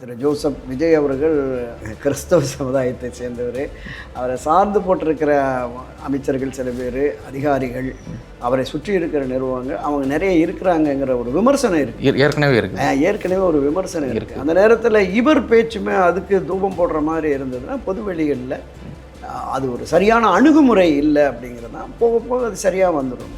திரு Joseph Vijay அவர்கள் கிறிஸ்தவ சமுதாயத்தை சேர்ந்தவர். அவரை சார்ந்து போட்டிருக்கிற அமைச்சர்கள் சில பேர், அதிகாரிகள், அவரை சுற்றி இருக்கிற நிறுவனங்கள், அவங்க நிறைய இருக்கிறாங்கங்கிற ஒரு விமர்சனம் இருக்குது. ஏற்கனவே ஒரு விமர்சனம் இருக்குது. அந்த நேரத்தில் இவர் பேச்சுமே அதுக்கு தூபம் போடுற மாதிரி இருந்ததுன்னா பொதுவெளிகளில் அது ஒரு சரியான அணுகுமுறை இல்லை அப்படிங்கிறது தான். போக போக அது சரியாக வந்துடும்.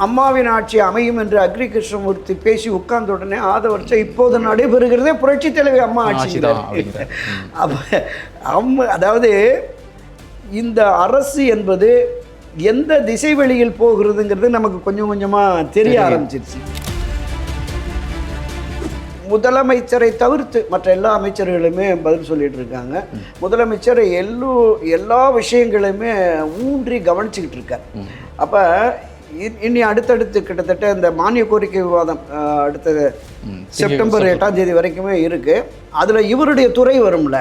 அம்மாவின் ஆட்சி அமையும் என்று அக்ரி கிருஷ்ணமூர்த்தி பேசி உட்கார்ந்த உடனே ஆதவர்ச்சம் இப்போது நடைபெறுகிறதே புரட்சி தலைவி அம்மா ஆட்சி தான். அதாவது இந்த அரசு என்பது எந்த திசை வெளியில் போகிறதுங்கிறது நமக்கு கொஞ்சம் கொஞ்சமாக தெரிய ஆரம்பிச்சிருச்சு. முதலமைச்சரை தவிர்த்து மற்ற எல்லா அமைச்சர்களுமே பதில் சொல்லிட்டு இருக்காங்க. முதலமைச்சர் எல்லா விஷயங்களையுமே ஊன்றி கவனிச்சுக்கிட்டு இருக்கார். அப்போ இனி அடுத்தடுத்து கிட்டத்தட்ட இந்த மானிய கோரிக்கை விவாதம் அடுத்த செப்டம்பர் 8ஆம் தேதி வரைக்குமே இருக்கு. அதுல இவருடைய துறை வரும்ல,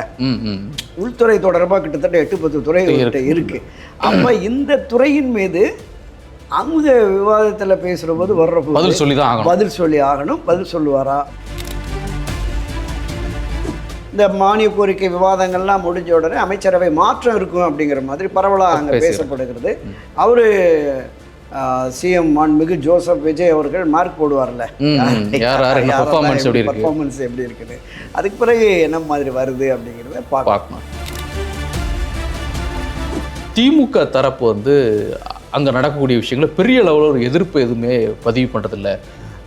உள்துறை தொடர்பாக கிட்டத்தட்ட 8-10 துறை இருக்கு. அப்ப இந்த துறையின் மீது அந்த விவாதத்தில் பேசுற போது வர்ற பதில் சொல்லி ஆகணும். பதில் சொல்லுவாரா? இந்த மானிய கோரிக்கை விவாதங்கள்லாம் முடிஞ்ச உடனே அமைச்சரவை மாற்றம் இருக்கும் அப்படிங்கிற மாதிரி பரவலாக அங்கே பேசப்படுகிறது. அவரு சிஎம் மாண்புமிகு ஜோசப் விஜய் அவர்கள் மார்க் போடுவார்ல, பர்ஃபார்மன்ஸ் எப்படி இருக்குது, அதுக்கு பிறகு என்ன மாதிரி வருது அப்படிங்கிறத பார்க்கணும். திமுக தரப்பு அங்கே நடக்கக்கூடிய விஷயங்களை பெரிய அளவில் ஒரு எதிர்ப்பு எதுவுமே பதிவு பண்ணுறதில்ல.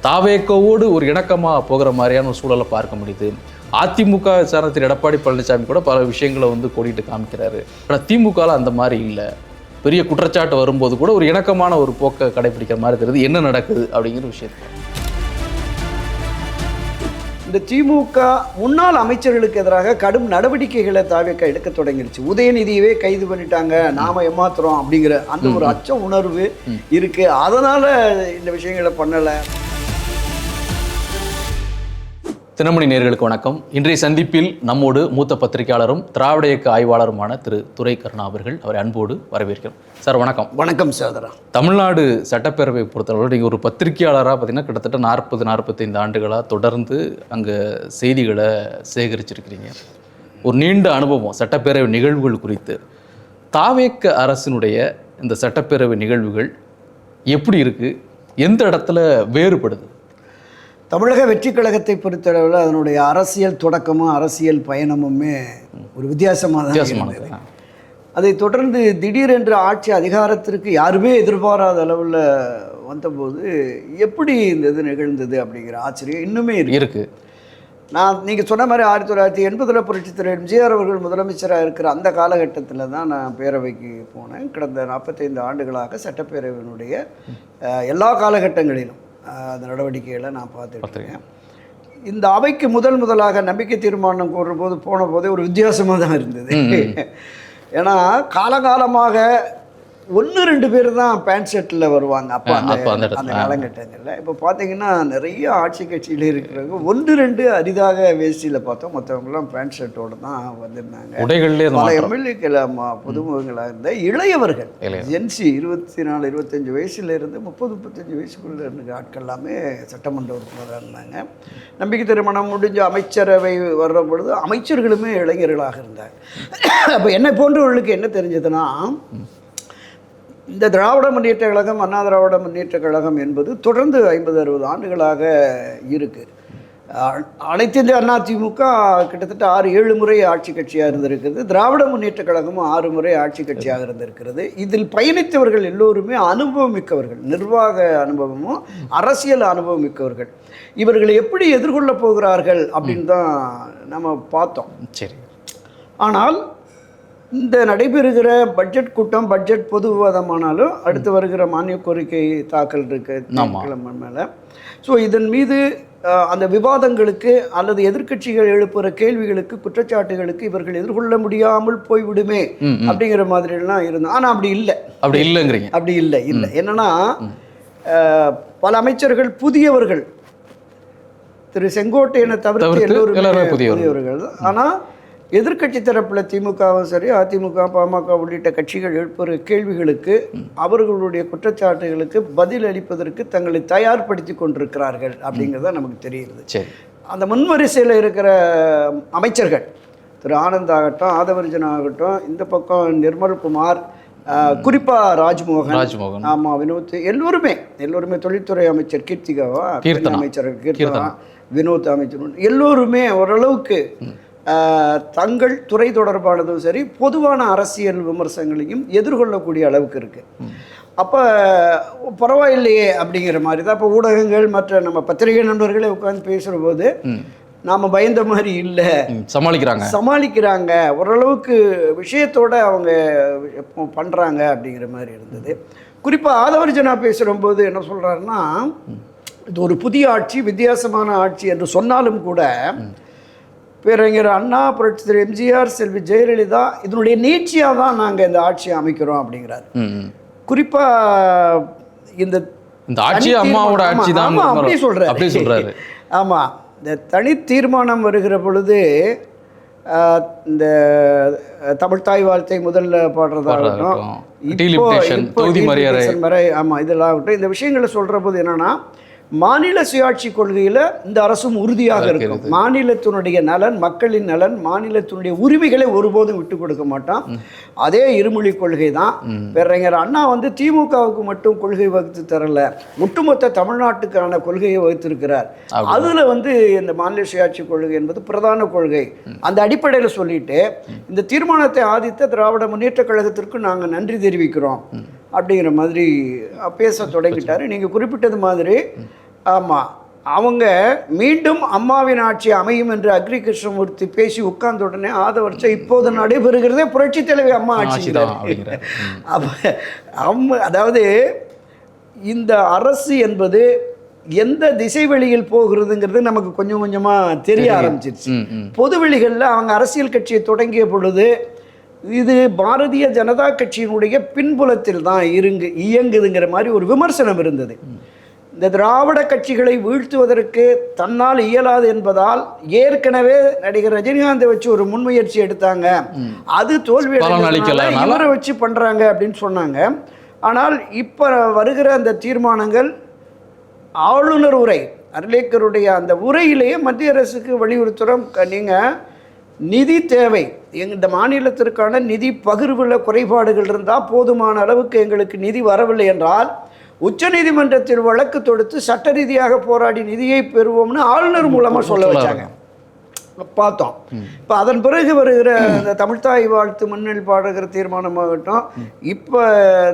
தாவேக்கோவோடு ஒரு இணக்கமாக போகிற மாதிரியான ஒரு சூழலை பார்க்க முடியுது. அதிமுக சார்ந்த திரு எடப்பாடி பழனிசாமி கூட பல விஷயங்களை கோடிட்டு காமிக்கிறாரு. ஆனால் திமுகவில் அந்த மாதிரி இல்லை. பெரிய குற்றச்சாட்டு வரும்போது கூட ஒரு இணக்கமான ஒரு போக்கை கடைபிடிக்கிற மாதிரி தெரியுது. என்ன நடக்குது அப்படிங்கிற விஷயத்தை இந்த திமுக முன்னாள் அமைச்சர்களுக்கு எதிராக கடும் நடவடிக்கைகளை தாவேக்கா எடுக்க தொடங்கிடுச்சு. உதயநிதியவே கைது பண்ணிட்டாங்க, நாம ஏமாத்துறோம் அப்படிங்கிற அந்த ஒரு அச்ச உணர்வு இருக்கு. அதனால இந்த விஷயங்களை பண்ணலை. தினமணி நேயர்களுக்கு வணக்கம். இன்றைய சந்திப்பில் நம்மோடு மூத்த பத்திரிகையாளரும் திராவிட இயக்க ஆய்வாளருமான திரு துரை கருணா அவர்கள். அவரை அன்போடு வரவேற்கிறோம். சார் வணக்கம். வணக்கம் சகோதரா. தமிழ்நாடு சட்டப்பேரவை பொறுத்தளவு நீங்கள் ஒரு பத்திரிகையாளராக பார்த்தீங்கன்னா கிட்டத்தட்ட 40-45 ஆண்டுகளாக தொடர்ந்து அங்கே செய்திகளை சேகரிச்சிருக்கிறீங்க. ஒரு நீண்ட அனுபவம் சட்டப்பேரவை நிகழ்வுகள் குறித்து. தாவேக்க அரசினுடைய இந்த சட்டப்பேரவை நிகழ்வுகள் எப்படி இருக்குது, எந்த இடத்துல வேறுபடுது? தமிழக வெற்றி கழகத்தை பொறுத்தளவில் அதனுடைய அரசியல் தொடக்கமும் அரசியல் பயணமுமே ஒரு வித்தியாசமாக இருந்தது. அதை தொடர்ந்து திடீரென்று ஆட்சி அதிகாரத்திற்கு யாருமே எதிர்பாராத அளவில் வந்தபோது எப்படி இந்த இது நிகழ்ந்தது அப்படிங்கிற ஆச்சரியம் இன்னுமே இருக்கு. நீங்கள் சொன்ன மாதிரி 1980 புரட்சித் தலைவர் எம்ஜிஆர் அவர்கள் முதலமைச்சராக இருக்கிற அந்த காலகட்டத்தில் தான் நான் பேரவைக்கு போனேன். கடந்த 45 ஆண்டுகளாக சட்டப்பேரவையினுடைய எல்லா காலகட்டங்களிலும் அந்த நடவடிக்கைகளை நான் பார்த்துருக்கேன். இந்த அவைக்கு முதலாக நம்பிக்கை தீர்மானம் போன போதே ஒரு வித்தியாசமாக தான் இருந்தது. ஏன்னா காலகாலமாக 1-2 பேர் தான் பேண்ட் ஷர்ட்டில் வருவாங்க அப்போ அந்த காலகட்டங்களில். இப்போ பார்த்தீங்கன்னா நிறைய ஆட்சி கட்சியில் இருக்கிறவங்க 1-2 அரிதாக வேஷ்டியில் பார்த்தோம், மற்றவங்களாம் பேண்ட் ஷர்ட்டோடு தான் வந்திருந்தாங்க. பல எம்எல்ஏக்கள் புதுமுகங்களாக இருந்த இளையவர்கள் ஜென்சி 24-25 வயசுலேருந்து 30-35 வயசுக்குள்ளே இருந்த ஆட்கள் எல்லாமே சட்டமன்ற உறுப்பினராக இருந்தாங்க. நம்பிக்கை தீர்மானம் முடிஞ்ச அமைச்சரவை வர்ற பொழுது அமைச்சர்களுமே இளைஞர்களாக இருந்தாங்க. அப்போ என்னை போன்றவர்களுக்கு என்ன தெரிஞ்சதுன்னா, இந்த திராவிட முன்னேற்ற கழகம், அண்ணா திராவிட முன்னேற்ற கழகம் என்பது தொடர்ந்து 50-60 ஆண்டுகளாக இருக்குது. அனைத்து இந்திய அண்ணா திமுக கிட்டத்தட்ட 6-7 முறை ஆட்சி கட்சியாக இருந்திருக்கிறது. திராவிட முன்னேற்ற கழகமும் 6 முறை ஆட்சி கட்சியாக இருந்திருக்கிறது. இதில் பயணித்தவர்கள் எல்லோருமே அனுபவம் மிக்கவர்கள், நிர்வாக அனுபவமும் அரசியல் அனுபவம் மிக்கவர்கள். இவர்களை எப்படி எதிர்கொள்ள போகிறார்கள் அப்படின்னு தான் நம்ம பார்த்தோம். சரி. ஆனால் இந்த நடைபெறுகிற பட்ஜெட் கூட்டம், பட்ஜெட் பொது விவாதமானாலும் அடுத்து வருகிற மானிய கோரிக்கை தாக்கல் இருக்கு கிழமை மேலே. ஸோ இதன் மீது அந்த விவாதங்களுக்கு அல்லது எதிர்க்கட்சிகள் எழுப்புகிற கேள்விகளுக்கு, குற்றச்சாட்டுகளுக்கு இவர்கள் எதிர்கொள்ள முடியாமல் போய்விடுமே அப்படிங்கிற மாதிரிலாம் இருந்தோம். ஆனால் அப்படி இல்லை. என்னன்னா பல அமைச்சர்கள் புதியவர்கள், திரு செங்கோட்டையனை தவிர்த்து எல்லோருமே புதியவர்கள். ஆனால் எதிர்க்கட்சி தரப்பில் திமுகவும் சரி, அதிமுக, பாமக உள்ளிட்ட கட்சிகள் எழுப்புகிற கேள்விகளுக்கு, அவர்களுடைய குற்றச்சாட்டுகளுக்கு பதில் அளிப்பதற்கு தங்களை தயார்படுத்தி கொண்டிருக்கிறார்கள் அப்படிங்கிறத நமக்கு தெரியுது. சரி, அந்த முன்வரிசையில் இருக்கிற அமைச்சர்கள் திரு ஆனந்த் ஆகட்டும், ஆதவர்ஜன் ஆகட்டும், இந்த பக்கம் நிர்மல்குமார், குறிப்பாக ராஜ்மோகன், ஆமாம், வினோத், எல்லோருமே தொழில்துறை அமைச்சர் கீர்த்திகாவா, அமைச்சர் கீர்த்தனா, வினோத் அமைச்சர், எல்லோருமே ஓரளவுக்கு தங்கள் துறை தொடர்பானதும் சரி, பொதுவான அரசியல் விமர்சனங்களையும் எதிர்கொள்ளக்கூடிய அளவுக்கு இருக்குது. அப்போ பரவாயில்லையே அப்படிங்கிற மாதிரி தான் இப்போ ஊடகங்கள் மற்ற நம்ம பத்திரிகை நண்பர்களே உட்காந்து பேசுகிற போது நாம் பயந்த மாதிரி இல்லை, சமாளிக்கிறாங்க, ஓரளவுக்கு விஷயத்தோடு அவங்க பண்ணுறாங்க அப்படிங்கிற மாதிரி இருந்தது. குறிப்பாக ஆதவர்ஜனா பேசுகிறபோது என்ன சொல்கிறாருன்னா, இது ஒரு புதிய ஆட்சி, வித்தியாசமான ஆட்சி என்று சொன்னாலும் கூட பேரறிஞர் அண்ணா, புரட்சித்தலைவர் எம்ஜிஆர், செல்வி ஜெயலலிதா இதனுடைய நீட்சியாக தான் நாங்கள் இந்த ஆட்சியை அமைக்கிறோம் அப்படிங்கிறார். குறிப்பாக இந்த ஆட்சி அம்மாவோட ஆட்சி தான் அப்படி சொல்கிறாரு. ஆமாம், இந்த தனி தீர்மானம் வருகிற பொழுது இந்த தமிழ்தாய் வாழ்த்தை முதல்ல பாடுறதாகட்டும், ஆமாம், இதெல்லாம் ஆகட்டும், இந்த விஷயங்களை சொல்கிற போது என்னென்னா, மாநில சுயாட்சி கொள்கையில் இந்த அரசும் உறுதியாக இருக்கும். மாநிலத்தினுடைய நலன், மக்களின் நலன், மாநிலத்தினுடைய உரிமைகளை ஒருபோதும் விட்டு கொடுக்க மாட்டான். அதே இருமொழி கொள்கை தான். பேரறிஞர் அண்ணா திமுகவுக்கு மட்டும் கொள்கை வகுத்து தரல, ஒட்டுமொத்த தமிழ்நாட்டுக்கான கொள்கையை வகுத்திருக்கிறார். அதில் இந்த மாநில சுயாட்சி கொள்கை என்பது பிரதான கொள்கை. அந்த அடிப்படையில் சொல்லிட்டு இந்த தீர்மானத்தை ஆதித்த திராவிட முன்னேற்ற கழகத்திற்கு நாங்கள் நன்றி தெரிவிக்கிறோம் அப்படிங்கிற மாதிரி பேச தொடங்கிட்டார். நீங்கள் குறிப்பிட்டது மாதிரி ஆமாம், அவங்க மீண்டும் அம்மாவின் ஆட்சி அமையும் என்று அக்ரி கிருஷ்ணமூர்த்தி பேசி உட்கார்ந்த உடனே ஆதவர்ச்சா இப்போது நடைபெறுகிறதே புரட்சி தலைவி அம்மா ஆட்சி தான். அதாவது இந்த அரசு என்பது எந்த திசை வெளியில் போகிறதுங்கிறது நமக்கு கொஞ்சம் கொஞ்சமாக தெரிய ஆரம்பிச்சிருச்சு. பொதுவெளிகளில் அவங்க அரசியல் கட்சியை தொடங்கிய பொழுது இது பாரதிய ஜனதா கட்சியினுடைய பின்புலத்தில் தான் இயங்குதுங்கிற மாதிரி ஒரு விமர்சனம் இருந்தது. இந்த திராவிட கட்சிகளை வீழ்த்துவதற்கு தன்னால் இயலாது என்பதால் ஏற்கனவே நடிகர் ரஜினிகாந்தை வச்சு ஒரு முன்முயற்சி எடுத்தாங்க, அது தோல்வி இவரை வச்சு பண்ணுறாங்க அப்படின்னு சொன்னாங்க. ஆனால் இப்போ வருகிற அந்த தீர்மானங்கள், ஆளுநர் உரை, அர்லேக்கருடைய அந்த உரையிலேயே மத்திய அரசுக்கு வலியுறுத்துகிறோம், நீங்கள் நிதி தேவை, இந்த மாநிலத்திற்கான நிதி பகிர்வில் குறைபாடுகள் இருந்தால், போதுமான அளவுக்கு எங்களுக்கு நிதி வரவில்லை என்றால் உச்சநீதிமன்றத்தில் வழக்கு தொடுத்து சட்ட ரீதியாக போராடி நிதியை பெறுவோம்னு ஆளுநர் மூலமாக சொல்ல வச்சாங்க, பார்த்தோம். இப்போ அதன் பிறகு வருகிற இந்த தமிழ்தாய் வாழ்த்து முன்னில் பாடுகிற தீர்மானமாகட்டும், இப்போ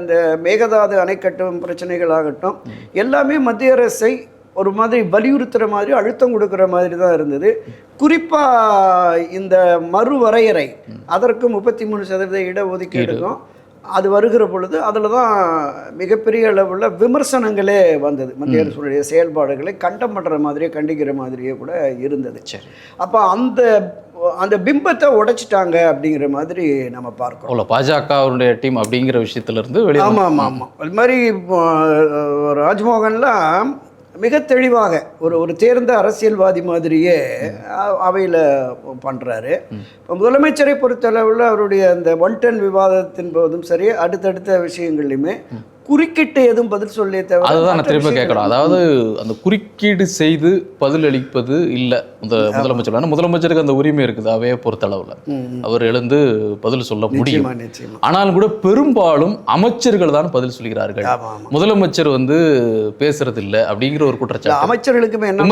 இந்த மேகதாது அணை கட்டும் பிரச்சனைகளாகட்டும், எல்லாமே மத்திய அரசை ஒரு மாதிரி வலியுறுத்துகிற மாதிரி, அழுத்தம் கொடுக்குற மாதிரி தான் இருந்தது. குறிப்பாக இந்த மறுவரையறை, அதற்கு 33% இடஒதுக்கீடுக்கும் அது வருகிற பொழுது அதில் தான் மிகப்பெரிய அளவில் விமர்சனங்களே வந்தது. மத்திய அரசுடைய செயல்பாடுகளை கண்டம் பண்ணுற மாதிரியே, கண்டிக்கிற மாதிரியே கூட இருந்தது. அப்போ அந்த பிம்பத்தை உடைச்சிட்டாங்க அப்படிங்கிற மாதிரி நம்ம பார்க்கிறோம். பாஜகவுடைய டீம் அப்படிங்கிற விஷயத்துலேருந்து வெளியே. ஆமாம். அது மாதிரி ராஜ்மோகன்லாம் மிக தெளிவாக ஒரு தேர்ந்த அரசியல்வாதி மாதிரியே அவையில் பண்ணுறாரு. இப்போ முதலமைச்சரை பொறுத்தளவில் அவருடைய அந்த 110 விவாதத்தின் போதும் சரி, அடுத்தடுத்த விஷயங்கள்லையுமே குறுக்கிட்டு எதுவும் பதில் சொல்லியே தவிர, அதுதான் நான் திரும்ப கேட்கணும். அதாவது அந்த குறுக்கீடு செய்து பதில் அளிப்பது இல்லை முதலமைச்சர். ஆனால் முதலமைச்சருக்கு அந்த உரிமை இருக்குது அவையை பொறுத்தளவில், அவர் எழுந்து பதில் சொல்ல முடியும். ஆனாலும் கூட பெரும்பாலும் அமைச்சர்கள் தான் பதில் சொல்கிறார்கள், முதலமைச்சர் பேசுறது இல்லை அப்படிங்கிற ஒரு குற்றச்சாட்டு அமைச்சர்களுக்குமே என்ன.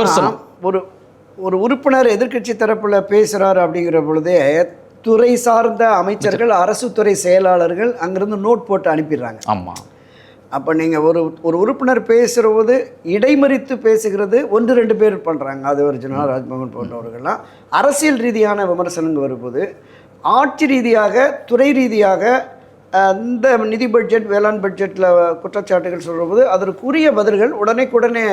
ஒரு உறுப்பினர் எதிர்க்கட்சி தரப்புல பேசுறாரு அப்படிங்கிற பொழுதே துறை சார்ந்த அமைச்சர்கள், அரசு துறை செயலாளர்கள் அங்கிருந்து நோட் போட்டு அனுப்பிடுறாங்க. ஆமாம். அப்போ நீங்கள் ஒரு உறுப்பினர் பேசுகிறபோது இடைமறித்து பேசுகிறது 1-2 பேர் பண்ணுறாங்க. ஆதவர்ஜனா, ராஜ்மோகன் போன்றவர்கள்லாம் அரசியல் ரீதியான விமர்சனங்கள் வரும்போது, ஆட்சி ரீதியாக, துறை ரீதியாக இந்த நிதி பட்ஜெட், வேளாண் பட்ஜெட்டில் குற்றச்சாட்டுகள் சொல்கிறபோது அதற்குரிய பதில்கள் உடனே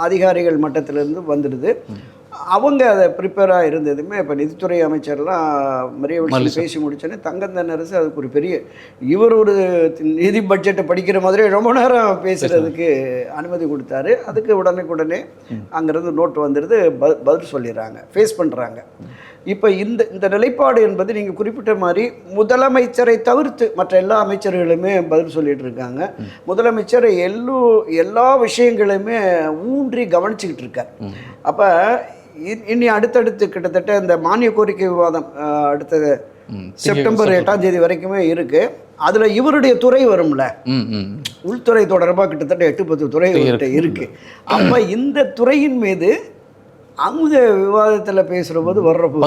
அதிகாரிகள் மட்டத்திலேருந்து வந்துடுது. அவங்க அதை ப்ரிப்பேராக இருந்ததுமே. இப்போ நிதித்துறை அமைச்சர்லாம் மரியாதை பேசி முடிச்சோன்னே தங்கந்தன்னரசு அதுக்கு ஒரு பெரிய, இவர் ஒரு நிதி பட்ஜெட்டை படிக்கிற மாதிரி ரொம்ப நேரம் பேசுகிறதுக்கு அனுமதி கொடுத்தாரு. அதுக்கு உடனே அங்கேருந்து நோட்டு வந்துடுது, பதில் சொல்லிடுறாங்க, ஃபேஸ் பண்ணுறாங்க. இப்போ இந்த இந்த நிலைப்பாடு என்பது நீங்கள் குறிப்பிட்ட மாதிரி முதலமைச்சரை தவிர்த்து மற்ற எல்லா அமைச்சர்களுமே பதில் சொல்லிட்டு இருக்காங்க. முதலமைச்சர் எல்லா விஷயங்களுமே ஊன்றி கவனிச்சுக்கிட்டு இருக்கார். அப்போ இனி அடுத்தடுத்து கிட்டத்தட்ட இந்த மானிய கோரிக்கை விவாதம் அடுத்தது செப்டம்பர் 8ஆம் தேதி வரைக்குமே இருக்கு. அதுல இவருடைய துறை வரும்ல, உள்துறை தொடர்பாக கிட்டத்தட்ட 8-10 துறை இருக்கு. அப்ப இந்த துறையின் மீது அமுத விவாதத்தில் பேசுகிற போது வர்றப்போ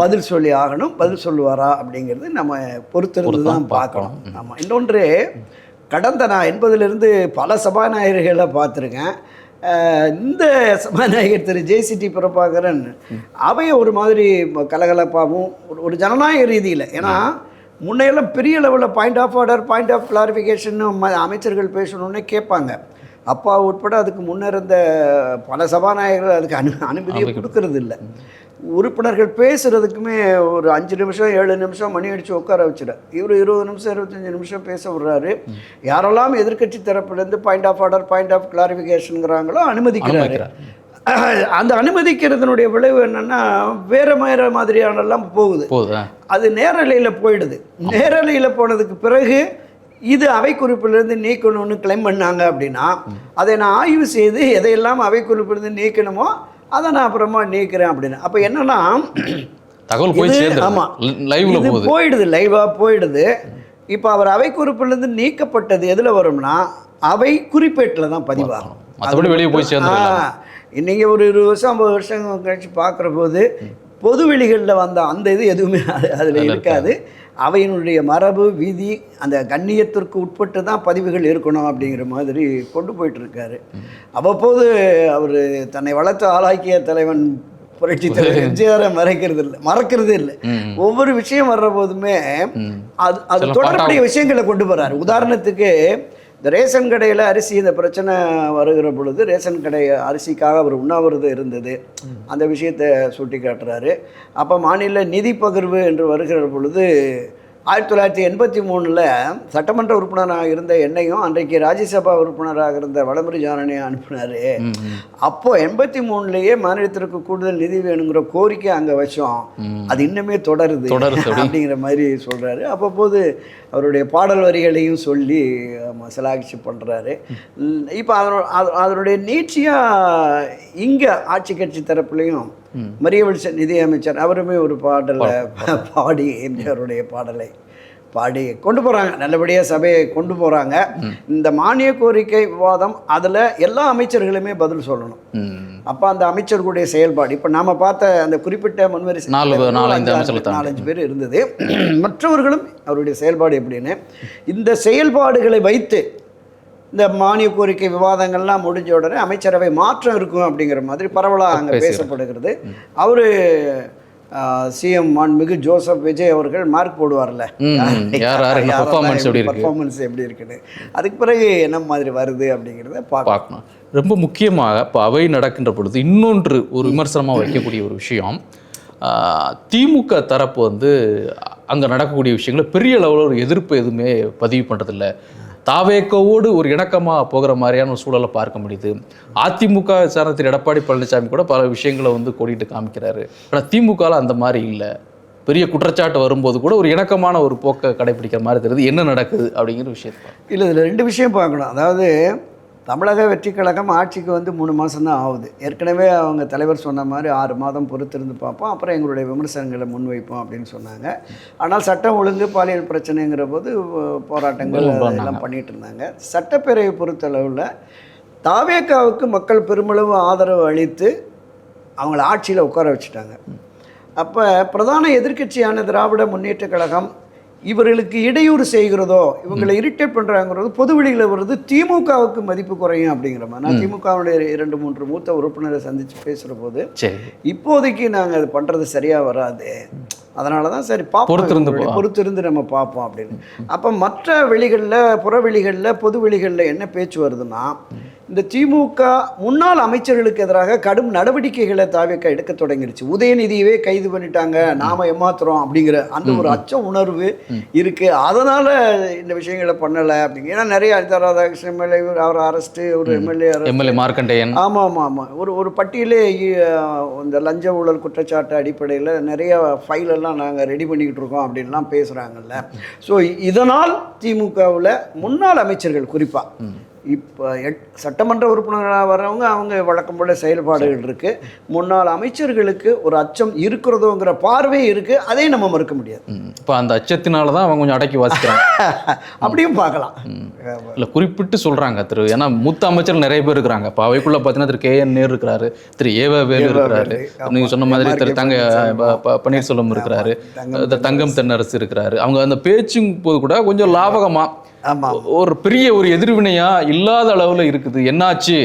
பதில் சொல்லி ஆகணும். பதில் சொல்லுவாரா அப்படிங்கிறது நம்ம பொறுத்திருந்து தான் பார்க்கணும். ஆமாம். இன்னொன்று, கடந்த நான் 80லிருந்து பல சபாநாயகர்களை பார்த்துருக்கேன். இந்த சபாநாயகர் திரு ஜேசிடி பிரபாகரன் அவையை ஒரு மாதிரி கலகலப்பாகவும் ஒரு ஜனநாயக ரீதியில், ஏன்னா முன்னையெல்லாம் பெரிய லெவலில் point of order, point of clarification அமைச்சர்கள் பேசணுன்னே கேட்பாங்க. அப்பா உட்பட அதுக்கு முன்னிருந்த பல சபாநாயகர்கள் அதுக்கு அனுமதியை கொடுக்கறது இல்லை. உறுப்பினர்கள் பேசுகிறதுக்குமே ஒரு 5 நிமிஷம் 7 நிமிஷம் மணி அடித்து உட்கார வச்சுரு. இவர் 20 நிமிஷம் 25 நிமிஷம் பேச விடுறாரு. யாரெல்லாம் எதிர்கட்சி தரப்புலேருந்து point of order, point of கிளாரிஃபிகேஷனுங்கிறாங்களோ அனுமதிக்கிறாரு. அந்த அனுமதிக்கிறதுனுடைய விளைவு என்னென்னா வேறு மாதிரியானெல்லாம் போகுது. அது நேரலையில் போயிடுது. நேரலையில் போனதுக்கு பிறகு இது அவை குறிப்பிலிருந்து நீக்கணும்னு கிளைம் பண்ணாங்க அப்படின்னா அதை நான் ஆய்வு செய்து எதையெல்லாம் அவை குறிப்பிலிருந்து நீக்கணுமோ அதை நான் அப்புறமா நீக்கிறேன் அப்படின்னு. அப்போ என்னன்னா தகவல் போயிடுது, லைவாக போயிடுது. இப்போ அவர் அவை குறிப்பிலிருந்து நீக்கப்பட்டது எதில் வரும்னா அவை குறிப்பேட்டில் தான் பதிவாகும். வெளியே போய் இன்னைக்கு ஒரு 20 வருஷம் 50 வருஷம் கழிச்சு பார்க்குற போது பொது வெளிகளில் வந்த அந்த இது எதுவுமே அதில் இருக்காது. அவையினுடைய மரபு விதி அந்த கண்ணியத்திற்கு உட்பட்டு தான் பதிவுகள் இருக்கணும் அப்படிங்கிற மாதிரி கொண்டு போயிட்டுருக்காரு. அவ்வப்போது அவர் தன்னை வளர்த்து ஆளாக்கிய தலைவன் புரட்சி தலைவர் எம்ஜிஆரை மறக்கிறது இல்லை. ஒவ்வொரு விஷயம் வர்ற போதுமே அது தொடர்புடைய விஷயங்களை கொண்டு போகிறாரு. உதாரணத்துக்கு இந்த ரேஷன் கடையில் அரிசி இந்த பிரச்சனை வருகிற பொழுது ரேஷன் கடை அரிசிக்காக அவர் உண்ணாவிரதம் இருந்தது, அந்த விஷயத்தை சுட்டி காட்டுறாரு. அப்போ மாநில நிதி பகிர்வு என்று வருகிற பொழுது 1983 சட்டமன்ற உறுப்பினராக இருந்த என்னையும் அன்றைக்கு ராஜ்யசபா உறுப்பினராக இருந்த வளமுறை ஜானனையும் அனுப்பினார். அப்போது 83 மாநிலத்திற்கு கூடுதல் நிதி வேணுங்கிற கோரிக்கை அங்கே வச்சோம். அது இன்னுமே தொடருது அப்படிங்கிற மாதிரி சொல்கிறாரு. அப்போது அவருடைய பாடல் வரிகளையும் சொல்லி சிலாகிச்சு பண்ணுறாரு. இப்போ அதனுடைய நீட்சியாக இங்கே ஆட்சி கட்சி தரப்புலையும் மரியவெளிச்ச நிதி அமைச்சர் அவருமே ஒரு பாடலை பாடி எம்ஜிஆருடைய பாடலை பாடி கொண்டு போகிறாங்க. நல்லபடியாக சபையை கொண்டு போகிறாங்க. இந்த மானிய கோரிக்கை விவாதம் அதில் எல்லா அமைச்சர்களுமே பதில் சொல்லணும். அப்போ அந்த அமைச்சர்களுடைய செயல்பாடு இப்போ நாம் பார்த்த அந்த குறிப்பிட்ட முன்வரிசை 4-5 பேர் இருந்தது. மற்றவர்களும் அவருடைய செயல்பாடு எப்படின்னு இந்த செயல்பாடுகளை வைத்து இந்த மானிய கோரிக்கை விவாதங்கள்லாம் முடிஞ்ச உடனே அமைச்சரவை மாற்றம் இருக்கும் அப்படிங்கிற மாதிரி பரவலாக அங்கே பேசப்படுகிறது. அவர் சிஎம் மாண்புமிகு ஜோசப் விஜய் அவர்கள் மார்க் போடுவார்ல, பர்ஃபார்மன்ஸ் எப்படி இருக்குன்னு. அதுக்கு பிறகு என்ன மாதிரி வருது அப்படிங்கிறத பார்க்கணும். ரொம்ப முக்கியமாக இப்போ அவை நடக்கின்ற பொழுது இன்னொன்று ஒரு விமர்சனமாக வைக்கக்கூடிய ஒரு விஷயம், திமுக தரப்பு வந்து அங்கே நடக்கக்கூடிய விஷயங்களை பெரிய அளவில் ஒரு எதிர்ப்பு எதுவுமே பதிவு பண்ணுறதில்ல. தாவேக்கோவோடு ஒரு இணக்கமாக போகிற மாதிரியான ஒரு சூழலை பார்க்க முடியுது. அதிமுக சார்ந்த எடப்பாடி பழனிசாமி கூட பல விஷயங்களை வந்து கோடிட்டு காமிக்கிறாரு. ஆனால் திமுகவில் அந்த மாதிரி இல்லை. பெரிய குற்றச்சாட்டு வரும்போது கூட ஒரு இணக்கமான ஒரு போக்கை கடைபிடிக்கிற மாதிரி தெரியுது. என்ன நடக்குது அப்படிங்கிற விஷயத்தை இல்லை, இதில் 2 விஷயம் பார்க்கணும். அதாவது தமிழக வெற்றி கழகம் ஆட்சிக்கு வந்து 3 மாதம்தான் ஆகுது. ஏற்கனவே அவங்க தலைவர் சொன்ன மாதிரி 6 மாதம் பொறுத்திருந்து பார்ப்போம், அப்புறம் எங்களுடைய விமர்சனங்களை முன்வைப்போம் அப்படின்னு சொன்னாங்க. ஆனால் சட்டம் ஒழுங்கு பாலியல் பிரச்சனைங்கிற போது போராட்டங்கள் எல்லாம் பண்ணிகிட்டு இருந்தாங்க. சட்டப்பேரவை பொறுத்தளவில் தாவேக்காவுக்கு மக்கள் பெருமளவு ஆதரவு அளித்து அவங்கள ஆட்சியில் உட்கார வச்சுட்டாங்க. அப்போ பிரதான எதிர்க்கட்சியான திராவிட முன்னேற்ற கழகம் இவர்களுக்கு இடையூறு செய்கிறதோ, இவங்களை இரிட்டேட் பண்ணுறாங்கிறது பொது வெளியில் வருது, திமுகவுக்கு மதிப்பு குறையும் அப்படிங்கிற மாதிரி. நான் திமுகவுடைய 2-3 மூத்த உறுப்பினரை சந்தித்து பேசுகிற போது இப்போதைக்கு நாங்கள் அது பண்ணுறது சரியாக வராது, அதனால தான் சரி பார்ப்போம், பொறுத்திருந்து நம்ம பார்ப்போம் அப்படின்னு. அப்போ மற்ற வெளிகளில், புறவெளிகளில், பொது வெளிகளில் என்ன பேச்சு வருதுன்னா, இந்த திமுக முன்னாள் அமைச்சர்களுக்கு எதிராக கடும் நடவடிக்கைகளை தாவேக்கா எடுக்க தொடங்கிடுச்சு. உதயநிதியவே கைது பண்ணிட்டாங்க, நாம ஏமாத்துறோம் அப்படிங்கிற அந்த ஒரு அச்ச உணர்வு இருக்கு. அதனால இந்த விஷயங்களை பண்ணலை அப்படிங்க. ஏன்னா நிறைய ராதாகிருஷ்ணன் எம்எல்ஏ அவர் அரெஸ்ட்டு, ஒரு எம்எல்ஏ மார்க்கண்டேயன், ஆமாம் ஆமாம் ஆமாம், ஒரு பட்டியலே இந்த லஞ்ச ஊழல் குற்றச்சாட்டு அடிப்படையில் நிறைய ஃபைலெல்லாம் நாங்கள் ரெடி பண்ணிக்கிட்டு இருக்கோம் அப்படின்லாம் பேசுகிறாங்கல்ல. ஸோ இதனால் திமுகவில் முன்னாள் அமைச்சர்கள் குறிப்பாக இப்போ சட்டமன்ற உறுப்பினர்களாக வர்றவங்க அவங்க வழக்கம் போல செயல்பாடுகள் இருக்குது. முன்னாள் அமைச்சர்களுக்கு ஒரு அச்சம் இருக்கிறதோங்கிற பார்வை இருக்குது. அதையும் நம்ம மறுக்க முடியாது. இப்போ அந்த அச்சத்தினால தான் அவங்க கொஞ்சம் அடக்கி வாசிக்கிறாங்க. அப்படியும் பார்க்கலாம். இல்லை குறிப்பிட்டு சொல்கிறாங்க ஏன்னா மூத்த அமைச்சர்கள் நிறைய பேர் இருக்கிறாங்க. இப்போ அவைக்குள்ளே பார்த்தீங்கன்னா திரு கே.என். நேரு இருக்கிறாரு, திரு ஏவ.வேலு இருக்கிறாரு, நீங்கள் சொன்ன மாதிரி திரு பன்னீர்செல்வம் இருக்கிறாரு, தங்கம் தென்னரசு இருக்கிறாரு. அவங்க அந்த பேச்சும் போது கூட கொஞ்சம் லாபகமாக ஒரு பெரிய ஒரு எதிர்வினையா இல்லாத அளவுல இருக்குது. என்னாச்சு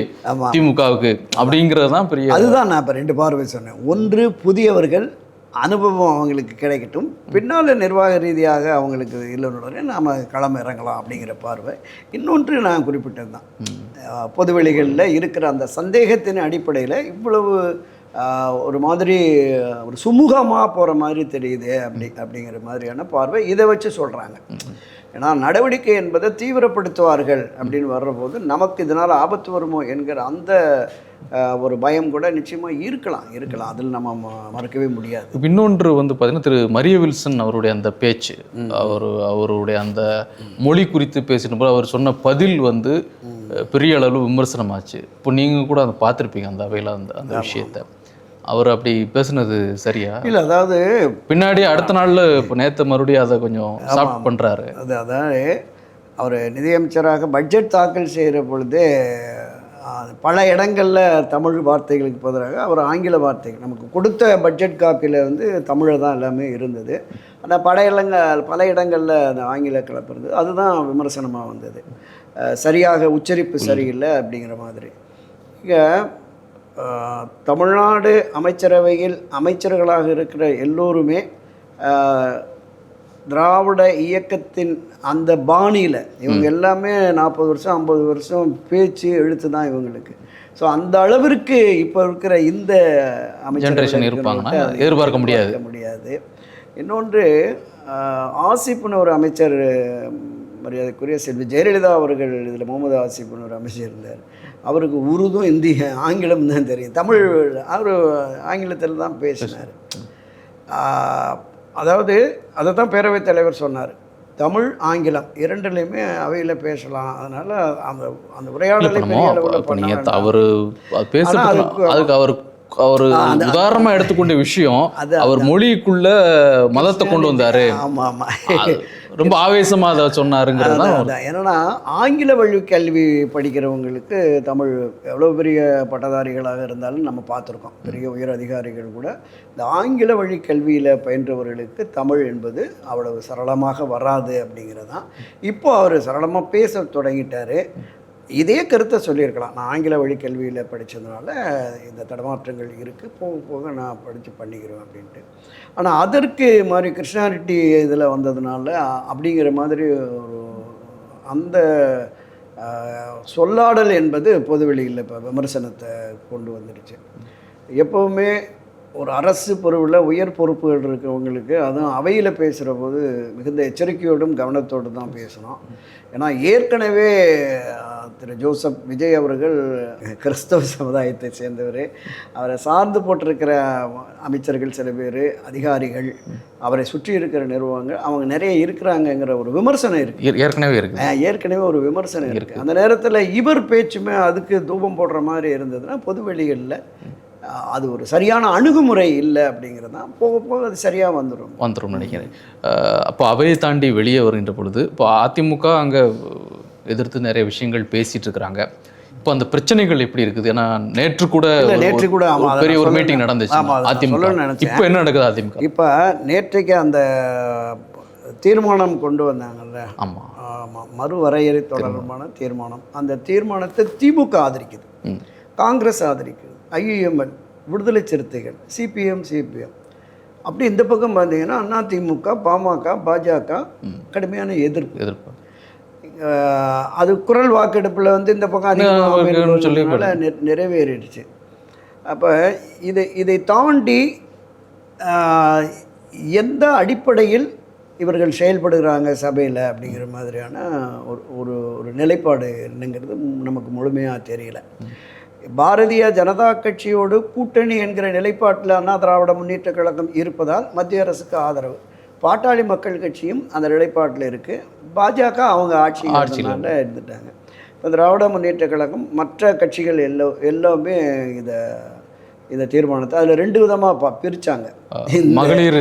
திமுகவுக்கு அப்படிங்கிறது தான் பெரிய. அதுதான் நான் இப்போ 2 பார்வை சொன்னேன். ஒன்று, புதியவர்கள் அனுபவம் அவங்களுக்கு கிடைக்கட்டும், பின்னால் நிர்வாக ரீதியாக அவங்களுக்கு இல்லைன்னு நாம் களம் இறங்கலாம் அப்படிங்கிற பார்வை. இன்னொன்று நான் குறிப்பிட்டது தான், பொதுவெளிகளில் இருக்கிற அந்த சந்தேகத்தின் அடிப்படையில் இவ்வளவு ஒரு மாதிரி ஒரு சுமூகமாக போகிற மாதிரி தெரியுது அப்படிங்கிற மாதிரியான பார்வை. இதை வச்சு சொல்கிறாங்க. ஏன்னா நடவடிக்கை என்பதை தீவிரப்படுத்துவார்கள் அப்படின்னு வர்றபோது நமக்கு இதனால் ஆபத்து வருமோ என்கிற அந்த ஒரு பயம் கூட நிச்சயமாக இருக்கலாம். அதில் நம்ம மறக்கவே முடியாது. இன்னொன்று பார்த்தீங்கன்னா திரு மரிய வில்சன் அவருடைய அந்த பேச்சு, அவருடைய அந்த மொழி குறித்து பேசினப்போ அவர் சொன்ன பதில் பெரிய அளவில் விமர்சனமாச்சு. இப்போ நீங்கள் கூட அதை பார்த்துருப்பீங்க அந்த அவையில் அந்த விஷயத்தை. அவர் அப்படி பேசுனது சரியா இல்லை? அதாவது பின்னாடி அடுத்த நாளில் இப்போ நேற்று மறுபடியும் அதை கொஞ்சம் சாஃப்ட் பண்ணுறாரு. அதாவது அவர் நிதியமைச்சராக பட்ஜெட் தாக்கல் செய்கிற பொழுது பல இடங்களில் தமிழ் வார்த்தைகளுக்கு பதிலாக அவர் ஆங்கில வார்த்தைகள், நமக்கு கொடுத்த பட்ஜெட் காப்பியில் தமிழில் தான் எல்லாமே இருந்தது. ஆனால் பல இடங்களில் அந்த ஆங்கில கலப்பு இருந்தது. அதுதான் விமர்சனமாக வந்தது. சரியாக உச்சரிப்பு சரியில்லை அப்படிங்கிற மாதிரி. இங்கே தமிழ்நாடு அமைச்சரவையில் அமைச்சர்களாக இருக்கிற எல்லோருமே திராவிட இயக்கத்தின் அந்த பாணியில் இவங்க எல்லாமே 40 வருஷம் 50 வருஷம் பேச்சு எழுத்து தான் இவங்களுக்கு. ஸோ அந்த அளவிற்கு இப்போ இருக்கிற இந்த அமைச்சர் இருப்பாங்கன்னா எதிர்பார்க்க முடியாது. இன்னொன்று, ஆசிப்னு ஒரு அமைச்சர், மரியாதைக்குரிய செல்வி ஜெயலலிதா அவர்கள், இதில் முகமது ஆசிப்னு ஒரு அமைச்சர் இருந்தார். அவருக்கு உருதும் இந்தி ஆங்கிலம் தான் தெரியும். தமிழ் அவர் ஆங்கிலத்தில் தான் பேசினார். அதாவது அதை தான் பேரவைத் தலைவர் சொன்னார், தமிழ் ஆங்கிலம் இரண்டுலையுமே அவையில் பேசலாம். அதனால் அந்த உரையாடலை அவர் உதாரணமாக எடுத்துக்கொண்ட விஷயம், அவர் மொழிக்குள்ள மதத்தை கொண்டு வந்தாரு. ஆமாம், ரொம்ப ஆவேசமாக அதை சொன்னாருங்கிறது தான். ஏன்னா ஆங்கில வழி கல்வி படிக்கிறவங்களுக்கு தமிழ் எவ்வளோ பெரிய பட்டதாரிகளாக இருந்தாலும் நம்ம பார்த்துருக்கோம். பெரிய உயர் அதிகாரிகள் கூட இந்த ஆங்கில வழி கல்வியில் பயின்றவர்களுக்கு தமிழ் என்பது அவ்வளவு சரளமாக வராது அப்படிங்கிறது தான். இப்போ அவர் சரளமாக பேச தொடங்கிட்டார். இதே கருத்தை சொல்லியிருக்கலாம், நான் ஆங்கில வழி கல்வியில் படித்ததுனால இந்த தடமாற்றங்கள் இருக்குது, போக போக நான் படித்து பண்ணிக்கிறேன் அப்படின்ட்டு. ஆனால் அதற்கு மாதிரி கிருஷ்ணாரெட்டி இதில் வந்ததுனால அப்படிங்கிற மாதிரி ஒரு அந்த சொல்லாடல் என்பது பொதுவெளியில் இப்போ விமர்சனத்தை கொண்டு வந்துடுச்சு. எப்போவுமே ஒரு அரசு பொறுப்பில் உயர் பொறுப்புகள் இருக்கிறவங்களுக்கு, அதுவும் அவையில் பேசுகிற போது மிகுந்த எச்சரிக்கையோடும் கவனத்தோடு தான் பேசணும். ஏன்னா ஏற்கனவே திரு ஜோசப் விஜய் அவர்கள் கிறிஸ்தவ சமுதாயத்தை சேர்ந்தவர். அவரை சார்ந்து போட்டிருக்கிற அமைச்சர்கள் சில பேர், அதிகாரிகள், அவரை சுற்றி இருக்கிற நிறுவனங்கள், அவங்க நிறைய இருக்கிறாங்கங்கிற ஒரு விமர்சனம் இருக்குது. ஏற்கனவே ஒரு விமர்சனம் இருக்குது. அந்த நேரத்தில் இவர் பேச்சுமே அதுக்கு தூபம் போடுற மாதிரி இருந்ததுன்னா பொதுவெளிகளில் அது ஒரு சரியான அணுகுமுறை இல்லை அப்படிங்கிறது தான். போக போக அது சரியாக வந்துடும் நினைக்கிறேன். அப்போ அவையை தாண்டி வெளியே வருகின்ற பொழுது இப்போ அதிமுக அங்கே எதிர்த்து நிறைய விஷயங்கள் பேசிகிட்டு இருக்கிறாங்க. இப்போ அந்த பிரச்சனைகள் எப்படி இருக்குது? ஏன்னா நேற்று கூட பெரிய ஒரு மீட்டிங் நடந்துச்சு அதிமுக. இப்போ என்ன நடக்குது அதிமுக? இப்போ நேற்றைக்கு அந்த தீர்மானம் கொண்டு வந்தாங்கல்ல, ஆமாம் ஆமாம், மறுவரையறை தொடர்பான தீர்மானம். அந்த தீர்மானத்தை திமுக ஆதரிக்குது, காங்கிரஸ் ஆதரிக்குது, ஐயுஎம்எல், விடுதலை சிறுத்தைகள், சிபிஎம், அப்படி இந்த பக்கம் பார்த்தீங்கன்னா அதிமுக, பாமக, பாஜக கடுமையான எதிர்ப்பு. அது குரல் வாக்கெடுப்பில் வந்து இந்த பக்கம் அதிகமாக நிறைவேறிடுச்சு. அப்போ இதை தாண்டி எந்த அடிப்படையில் இவர்கள் செயல்படுகிறாங்க சபையில் அப்படிங்கிற மாதிரியான ஒரு ஒரு நிலைப்பாடு என்னங்கிறது நமக்கு முழுமையாக தெரியல. பாரதிய ஜனதா கட்சியோடு கூட்டணி என்கிற நிலைப்பாட்டில் அண்ணா திராவிட முன்னேற்ற கழகம் இருப்பதால் மத்திய அரசுக்கு ஆதரவு. பாட்டாளி மக்கள் கட்சியும் அந்த நிலைப்பாட்டில் இருக்குது. பாஜக அவங்க ஆட்சியில் இருந்துட்டாங்க. இப்போ திராவிட முன்னேற்ற கழகம் மற்ற கட்சிகள் எல்லாமே இந்த தீர்மானத்தை அதில் 2 விதமாக பிரித்தாங்க. மகளிர்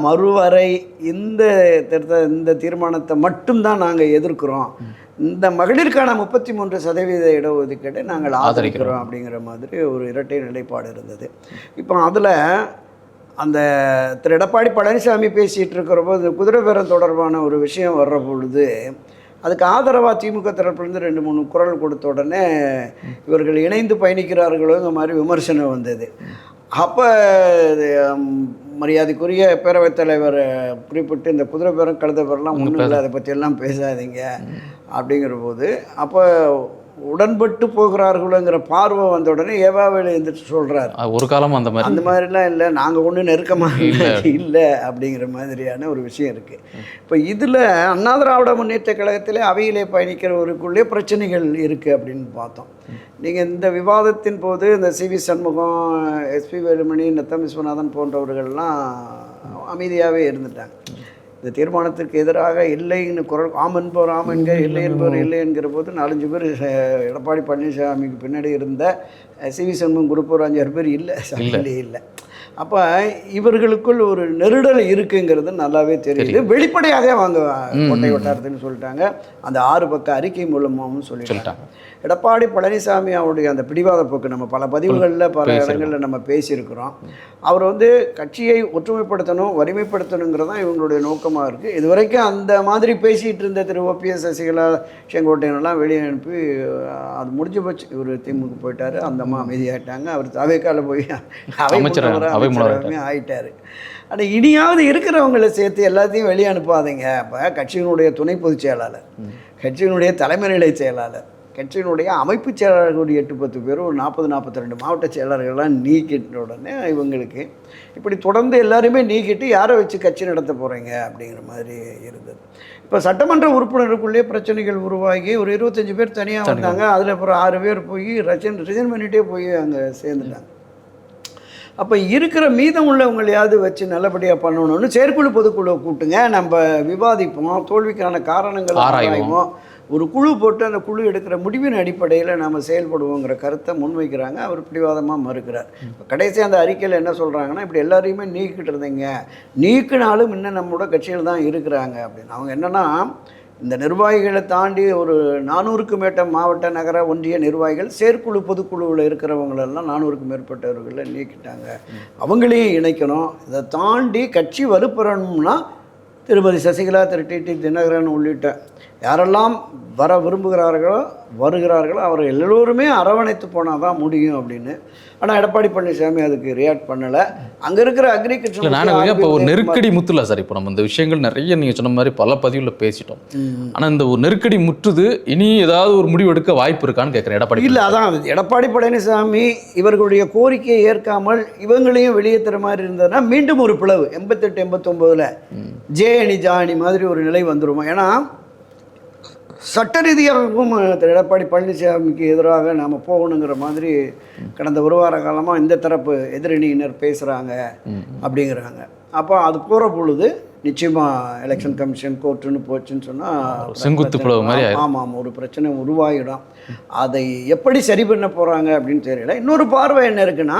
மறுவரை இந்த தீர்மானத்தை மட்டும்தான் நாங்கள் எதிர்க்கிறோம், இந்த மகளிருக்கான 33% இடஒதுக்கீட்டை நாங்கள் ஆதரிக்கிறோம் அப்படிங்கிற மாதிரி ஒரு இரட்டை நிலைப்பாடு இருந்தது. இப்போ அதில் அந்த திரு எடப்பாடி பழனிசாமி பேசிகிட்டு இருக்கிற போது குதிரை பேரம் தொடர்பான ஒரு விஷயம் வர்ற பொழுது அதுக்கு ஆதரவாக திமுக தரப்புலேருந்து 2-3 குரல் கொடுத்த உடனே இவர்கள் இணைந்து பயணிக்கிறார்களோங்க மாதிரி விமர்சனம் வந்தது. அப்போ மரியாதைக்குரிய பேரவைத் தலைவர் குறிப்பிட்டு இந்த குதிரை பேரம் கழுத பேரெல்லாம் ஒன்றும் இல்லை, அதை பற்றியெல்லாம் பேசாதீங்க அப்படிங்கிற போது அப்போ உடன்பட்டு போகிறார்களோங்கிற பார்வை வந்த உடனே ஏவாவேலு எழுந்திரிச்சு சொல்கிறார், ஒரு காலம் அந்த மாதிரிலாம் இல்லை, நாங்கள் ஒன்றும் நெருக்கமாக இல்லை அப்படிங்கிற மாதிரியான ஒரு விஷயம் இருக்குது. இப்போ இதில் அண்ணா திராவிட முன்னேற்ற கழகத்தில் அவையிலே பயணிக்கிறவருக்குள்ளே பிரச்சனைகள் இருக்குது அப்படின்னு பார்த்தோம். நீங்கள் இந்த விவாதத்தின் போது இந்த சி.வி. சண்முகம், எஸ்.பி. வேலுமணி, நத்தம் விஸ்வநாதன் போன்றவர்கள்லாம் அமைதியாகவே இருந்துட்டாங்க. இந்த தீர்மானத்திற்கு எதிராக இல்லைன்னு குரல் ஆம் என்பவர் ஆம் என்க, இல்லை என்பவர் இல்லை என்கிற போது 4-5 பேர் எடப்பாடி பழனிசாமிக்கு பின்னாடி இருந்த சி.வி. சண்முகம் குரூப் ஒரு 5-6 பேர் இல்லை, சமையலே இல்லை. அப்போ இவர்களுக்குள் ஒரு நெருடல் இருக்குங்கிறது நல்லாவே தெரியுது. வெளிப்படையாக அவங்க கோட்டை வட்டாரத்துன்னு சொல்லிட்டாங்க. அந்த 6 பக்க அறிக்கை மூலமாகவும் சொல்லிட்டாங்க. எடப்பாடி பழனிசாமி அவருடைய அந்த பிடிவாத போக்கு நம்ம பல பதிவுகளில் பல இடங்களில் நம்ம பேசியிருக்கிறோம். அவர் வந்து கட்சியை ஒற்றுமைப்படுத்தணும், வலிமைப்படுத்தணுங்கிறது தான் இவங்களுடைய நோக்கமாக இருக்குது. இதுவரைக்கும் அந்த மாதிரி பேசிகிட்டு இருந்த திரு ஓபிஎஸ், சசிகலா, செங்கோட்டையனெல்லாம் வெளியே அனுப்பி அது முடிஞ்சு போச்சு. இவர் திமுக போயிட்டார், அந்த அம்மா அமைதியாகிட்டாங்க. அவர் தவேக்கால போய் அமைச்சராகவே ஆகிட்டார். ஆனால் இனியாவது இருக்கிறவங்களை சேர்த்து எல்லாத்தையும் வெளியே அனுப்பாதீங்க. அப்போ கட்சியினுடைய துணை பொதுச் செயலாளர், கட்சியினுடைய தலைமை நிலை செயலாளர், கட்சியினுடைய அமைப்பு செயலாளர்களுடைய 8-10 பேர், ஒரு 40-42 மாவட்ட செயலாளர்கள்லாம் நீக்கிட்ட உடனே இவங்களுக்கு இப்படி தொடர்ந்து எல்லாருமே நீக்கிட்டு யாரை வச்சு கட்சி நடத்த போகிறீங்க அப்படிங்கிற மாதிரி இருந்தது. இப்போ சட்டமன்ற உறுப்பினருக்குள்ளே பிரச்சனைகள் உருவாகி ஒரு 25 பேர் தனியாக வந்தாங்க. அதில் அப்புறம் 6 பேர் போய் ரிசைன் பண்ணிகிட்டே போய் அங்கே சேர்ந்துட்டாங்க. அப்போ இருக்கிற மீதம் உள்ளவங்களையாவது வச்சு நல்லபடியாக பண்ணணும்னு செயற்குழு பொதுக்குழுவை கூட்டுங்க, நம்ம விவாதிப்போம், தோல்விக்கான காரணங்கள் ஆராய்வோம், ஒரு குழு போட்டு அந்த குழு எடுக்கிற முடிவின் அடிப்படையில் நாம் செயல்படுவோங்கிற கருத்தை முன்வைக்கிறாங்க. அவர் பிடிவாதமாக மறுக்கிறார். கடைசி அந்த அறிக்கையில் என்ன சொல்கிறாங்கன்னா, இப்படி எல்லாரையுமே நீக்கிட்டு இருந்தீங்க, நீக்கினாலும் இன்னும் நம்மளோட கட்சியில் தான் இருக்கிறாங்க அப்படின்னு. அவங்க என்னென்னா, இந்த நிர்வாகிகளை தாண்டி ஒரு 400க்கும் மேற்பட்ட மாவட்ட நகர ஒன்றிய நிர்வாகிகள் செயற்குழு பொதுக்குழுவில் இருக்கிறவங்களெல்லாம் 400க்கும் மேற்பட்டவர்களை நீக்கிட்டாங்க, அவங்களையும் இணைக்கணும். இதை தாண்டி கட்சி வலுப்பெறணும்னா திருமதி சசிகலா, திரு டி.டி. தினகரன் உள்ளிட்ட யாரெல்லாம் வர விரும்புகிறார்களோ வருகிறார்களோ அவர்கள் எல்லோருமே அரவணைத்து போனால் தான் முடியும் அப்படின்னு. ஆனால் எடப்பாடி பழனிசாமி அதுக்கு ரியாக்ட் பண்ணலை. அங்கே இருக்கிற அக்ரிகல்ச்சர் இப்போ ஒரு நெருக்கடி முற்றுல சார். இப்போ நம்ம இந்த விஷயங்கள் நிறைய நீங்கள் சொன்ன மாதிரி பல பதிவில் பேசிட்டோம். ஆனால் இந்த ஒரு நெருக்கடி முற்றுது, இனி ஏதாவது ஒரு முடிவு எடுக்க வாய்ப்பு இருக்கான்னு கேட்குறேன் எடப்பாடி. இல்லை, அதான் எடப்பாடி பழனிசாமி இவர்களுடைய கோரிக்கையை ஏற்காமல் இவங்களையும் வெளியேற்றுற மாதிரி இருந்ததுன்னா மீண்டும் ஒரு பிளவு 88-89 ஜே அணி ஜா அணி மாதிரி ஒரு நிலை வந்துருமா. ஏன்னா சட்ட ரீதியாகவும் எடப்பாடி பழனிசாமிக்கு எதிராக நாம் போகணுங்கிற மாதிரி கடந்த ஒரு வார காலமாக இந்த தரப்பு எதிரணியினர் பேசுகிறாங்க அப்படிங்கிறாங்க. அப்போ அது போகிற பொழுது நிச்சயமாக எலெக்ஷன் கமிஷன் கோர்ட்டுன்னு போச்சுன்னு சொன்னால் செங்குத்து பிளவு மாதிரி ஆமாம் ஒரு பிரச்சனை உருவாகிடும். அதை எப்படி சரி பண்ண போகிறாங்க அப்படின்னு தெரியல. இன்னொரு பார்வை என்ன இருக்குன்னா,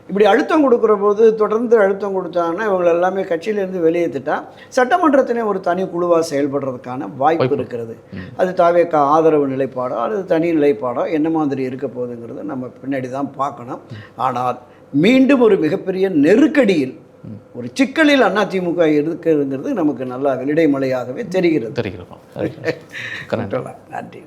இப்படி அழுத்தம் கொடுக்குற போது தொடர்ந்து அழுத்தம் கொடுத்தாங்கன்னா இவங்க எல்லாமே கட்சியிலேருந்து வெளியேற்றிட்டா சட்டமன்றத்திலே ஒரு தனி குழுவாக செயல்படுறதுக்கான வாய்ப்பு இருக்கிறது. அது தாவேக ஆதரவு நிலைப்பாடோ அல்லது தனி நிலைப்பாடோ என்ன மாதிரி இருக்க போகுதுங்கிறத நம்ம பின்னாடி தான் பார்க்கணும். ஆனால் மீண்டும் ஒரு மிகப்பெரிய நெருக்கடியில் ஒரு சிக்கலில் அதிமுக இருக்கிறதுங்கிறது நமக்கு நல்லா வெளிடைமலையாகவே தெரிகிறது. நன்றி.